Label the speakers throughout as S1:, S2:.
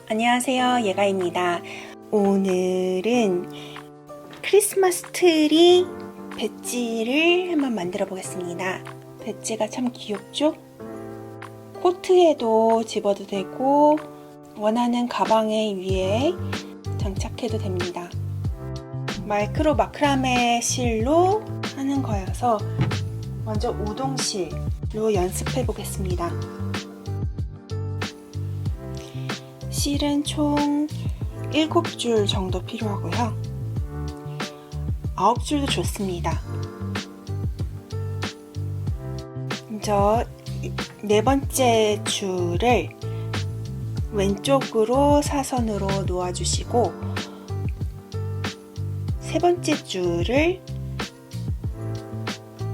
S1: 안녕하세요, 예가입니다. 오늘은 크리스마스 트리 배지를 한번 만들어 보겠습니다. 배지가 참 귀엽죠? 코트에도 집어도 되고 원하는 가방에 위에 장착해도 됩니다. 마이크로 마크라메 실로 하는 거여서 먼저 우동실로 연습해 보겠습니다. 실은 총 7줄 정도 필요하고요. 9줄도 좋습니다. 먼저 네 번째 줄을 왼쪽으로 사선으로 놓아주시고 세 번째 줄을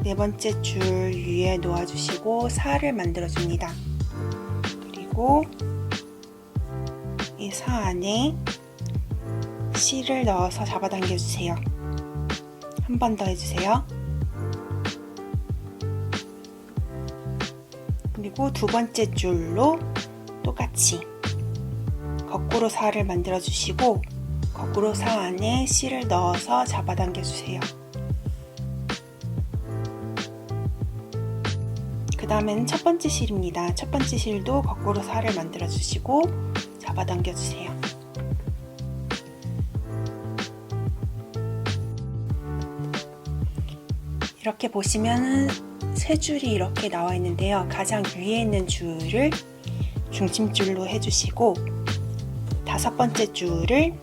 S1: 네 번째 줄 위에 놓아주시고 살을 만들어줍니다. 그리고 이 사 안에 실을 넣어서 잡아당겨 주세요. 한 번 더 해주세요. 그리고 두 번째 줄로 똑같이 거꾸로 살을 만들어 주시고 거꾸로 사 안에 실을 넣어서 잡아당겨 주세요. 그 다음에는 첫 번째 실입니다. 첫 번째 실도 거꾸로 살을 만들어 주시고 잡아당겨 주세요. 이렇게 보시면 세 줄이 이렇게 나와 있는데요. 가장 위에 있는 줄을 중심줄로 해주시고 다섯 번째 줄을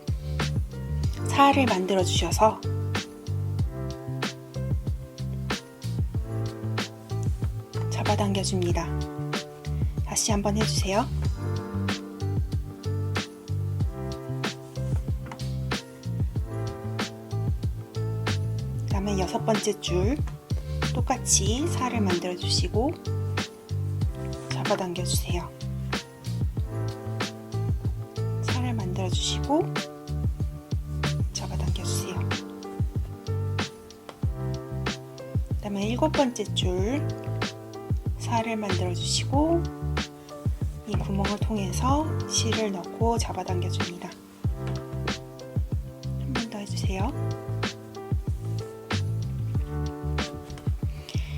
S1: 살을 만들어 주셔서 잡아당겨 줍니다. 다시 한번 해주세요. 그 다음에 여섯 번째 줄 똑같이 살을 만들어 주시고 잡아당겨 주세요. 살을 만들어 주시고 잡아당겨 주세요. 그 다음에 일곱 번째 줄 살을 만들어 주시고 이 구멍을 통해서 실을 넣고 잡아당겨 줍니다. 한 번 더 해주세요.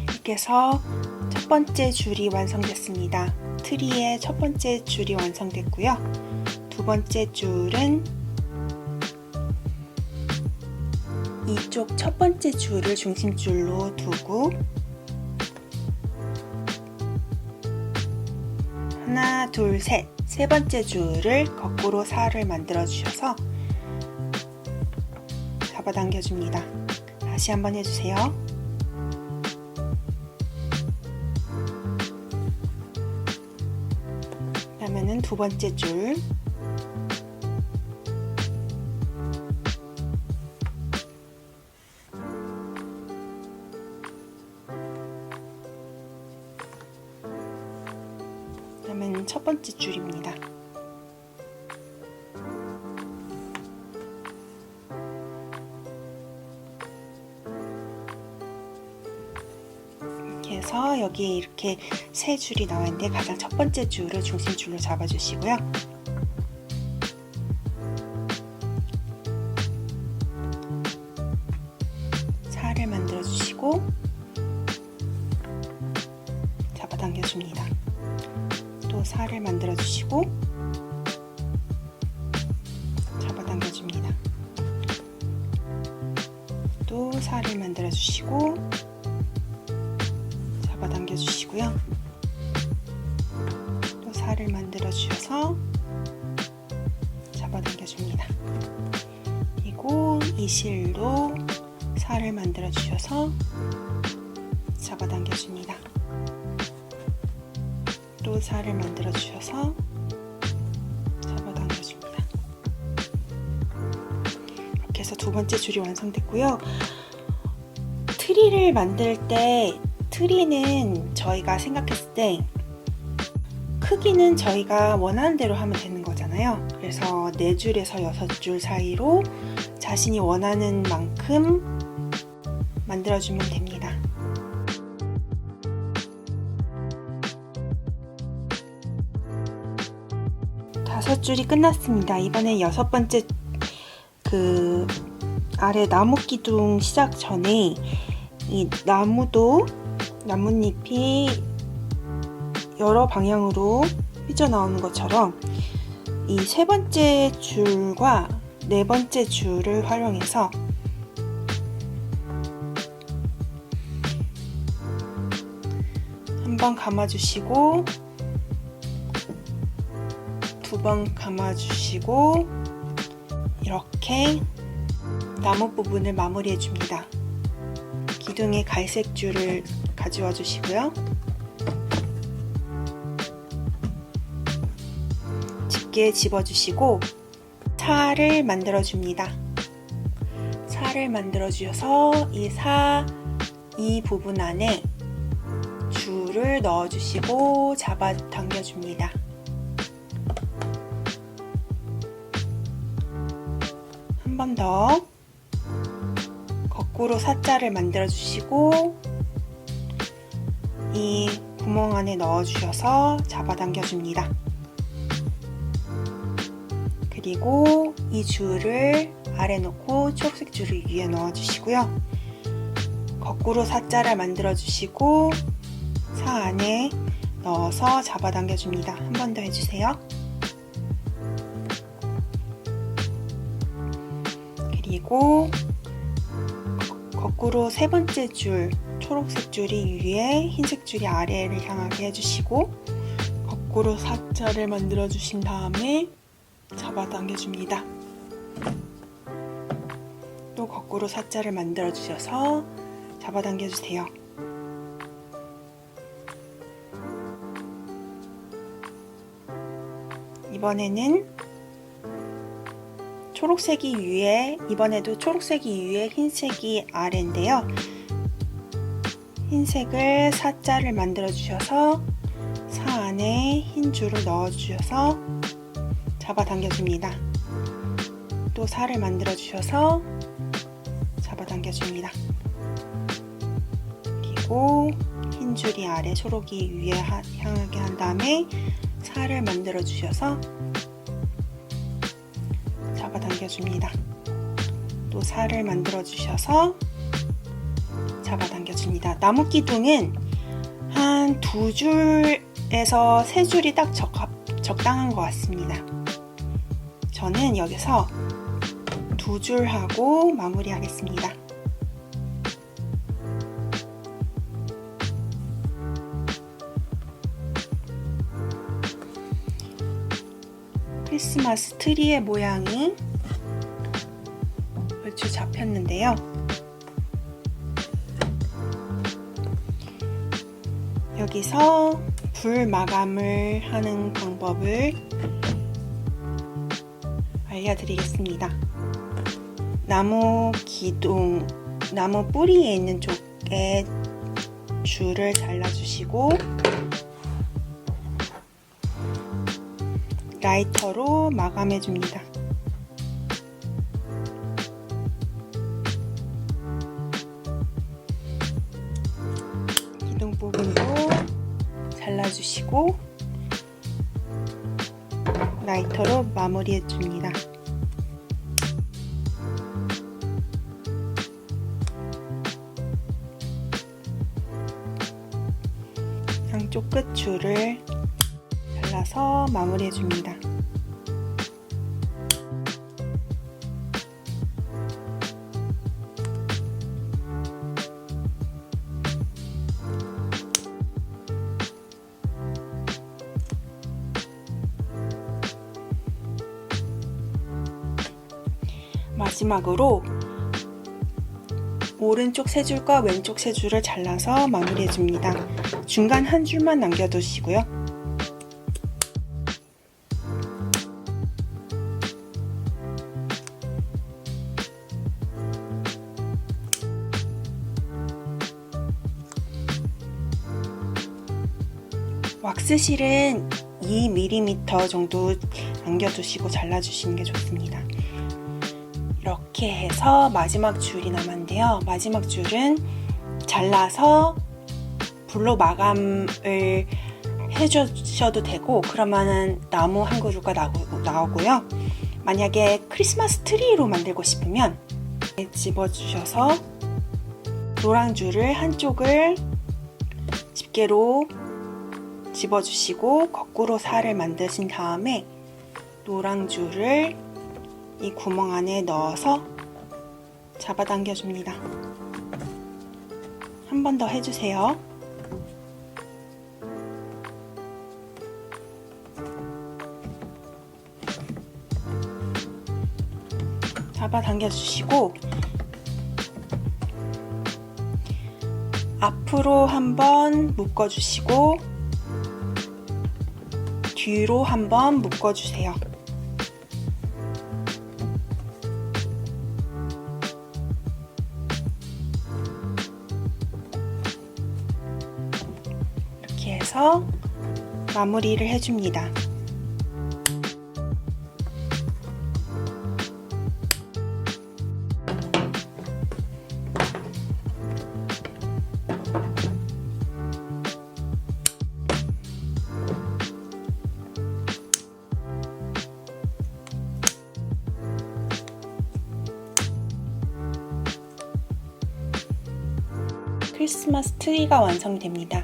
S1: 이렇게 해서 첫 번째 줄이 완성됐습니다. 트리의 첫 번째 줄이 완성됐고요. 두 번째 줄은 이쪽 첫 번째 줄을 중심줄로 두고 하나, 둘, 셋, 세 번째 줄을 거꾸로 살을 만들어 주셔서 잡아당겨 줍니다. 다시 한번 해주세요. 그러면은 두 번째 줄 그러면 첫 번째 줄입니다. 이렇게 해서 여기에 이렇게 세 줄이 나와 있는데 가장 첫 번째 줄을 중심줄로 잡아주시고요. 살을 만들어 주시고 잡아당겨 줍니다. 또 살을 만들어 주시고 잡아당겨 줍니다. 또 살을 만들어 주시고 잡아당겨 주시고요. 또 살을 만들어 주셔서 잡아당겨 줍니다. 그리고 이 실도 살을 만들어 주셔서 잡아당겨 줍니다. 또 살을 만들어 주셔서 잡아당겨 줍니다. 이렇게 해서 두 번째 줄이 완성됐고요. 트리를 만들 때 트리는 저희가 생각했을 때 크기는 저희가 원하는 대로 하면 되는 거잖아요. 그래서 4줄에서 6줄 사이로 자신이 원하는 만큼 만들어주면 됩니다. 5줄이 끝났습니다. 이번엔 6번째 그 아래 나무 기둥 시작 전에 이 나뭇잎이 여러 방향으로 삐져나오는 것처럼 이 3번째 줄과 4번째 줄을 활용해서 한 번 감아주시고 2번 감아주시고 이렇게 나무 부분을 마무리해 줍니다. 기둥에 갈색 줄을 가져와 주시고요. 집게 집어주시고 살을 만들어 줍니다. 살을 만들어 주셔서 이 부분 안에 줄을 넣어 주시고 잡아 당겨 줍니다. 한 번 더 거꾸로 사자를 만들어 주시고 이 구멍 안에 넣어 주셔서 잡아 당겨 줍니다. 그리고 이 줄을 아래 놓고 초록색 줄을 위에 넣어 주시고요. 거꾸로 사자를 만들어 주시고 사 안에 넣어서 잡아 당겨 줍니다. 한 번 더 해주세요. 그리고 거꾸로 3번째 줄 초록색 줄이 위에 흰색 줄이 아래를 향하게 해주시고 거꾸로 사자를 만들어 주신 다음에 잡아 당겨 줍니다. 또 거꾸로 사자를 만들어 주셔서 잡아 당겨 주세요. 이번에는 초록색이 위에, 이번에도 초록색이 위에 흰색이 아래인데요. 흰색을 사자를 만들어 주셔서 사 안에 흰 줄을 넣어 주셔서 잡아 당겨 줍니다. 또 살을 만들어 주셔서 잡아 당겨 줍니다. 그리고 흰 줄이 아래, 초록이 위에 향하게 한 다음에 살을 만들어 주셔서 잡아 당겨 줍니다. 또 살을 만들어 주셔서 잡아 당겨 줍니다. 나무 기둥은 한 2줄에서 3줄이 딱 적당한 것 같습니다. 저는 여기서 2줄 하고 마무리 하겠습니다. 크리스마스 트리의 모양이 얼추 잡혔는데요. 여기서 불 마감을 하는 방법을 알려드리겠습니다. 나무 기둥, 나무 뿌리에 있는 쪽에 줄을 잘라주시고 라이터로 마감해줍니다. 기둥 부분도 잘라주시고 라이터로 마무리해줍니다. 양쪽 끝 줄을 잘라서 마무리해줍니다. 마지막으로 오른쪽 3줄과 왼쪽 3줄을 잘라서 마무리해줍니다. 중간 한 줄만 남겨두시고요. 왁스실은 2mm 정도 남겨두시고 잘라주시는 게 좋습니다. 이렇게 해서 마지막 줄이 남았는데요. 마지막 줄은 잘라서 불로 마감을 해주셔도 되고, 그러면은 나무 한 그루가 나오고요. 만약에 크리스마스 트리로 만들고 싶으면 집어주셔서 노란 줄을 한쪽을 집게로 집어주시고 거꾸로 살을 만드신 다음에 노란 줄을 이 구멍 안에 넣어서 잡아당겨 줍니다. 한 번 더 해주세요. 잡아당겨 주시고 앞으로 한번 묶어 주시고 뒤로 한번 묶어 주세요. 이렇게 해서 마무리를 해줍니다. 크리스마스 트리가 완성됩니다.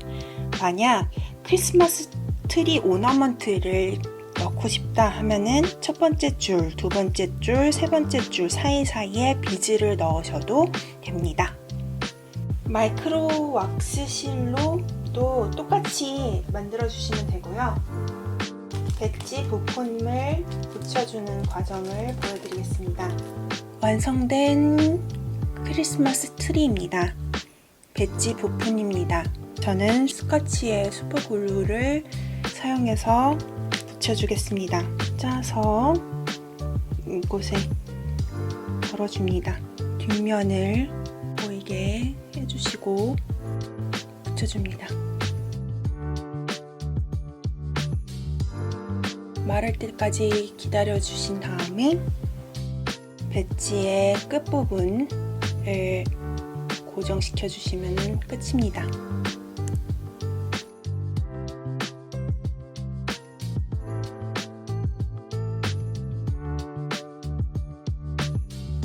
S1: 만약 크리스마스 트리 오너먼트를 넣고 싶다 하면은 첫 번째 줄, 두 번째 줄, 세 번째 줄 사이사이에 비즈를 넣으셔도 됩니다. 마이크로 왁스실로도 똑같이 만들어 주시면 되고요. 배지 부품을 붙여주는 과정을 보여드리겠습니다. 완성된 크리스마스 트리입니다. 배지 부품입니다. 저는 스커치의 슈퍼글루를 사용해서 붙여주겠습니다. 짜서 이곳에 걸어줍니다. 뒷면을 보이게 해주시고 붙여줍니다. 마를 때까지 기다려주신 다음에 배지의 끝부분을 고정시켜 주시면 끝입니다.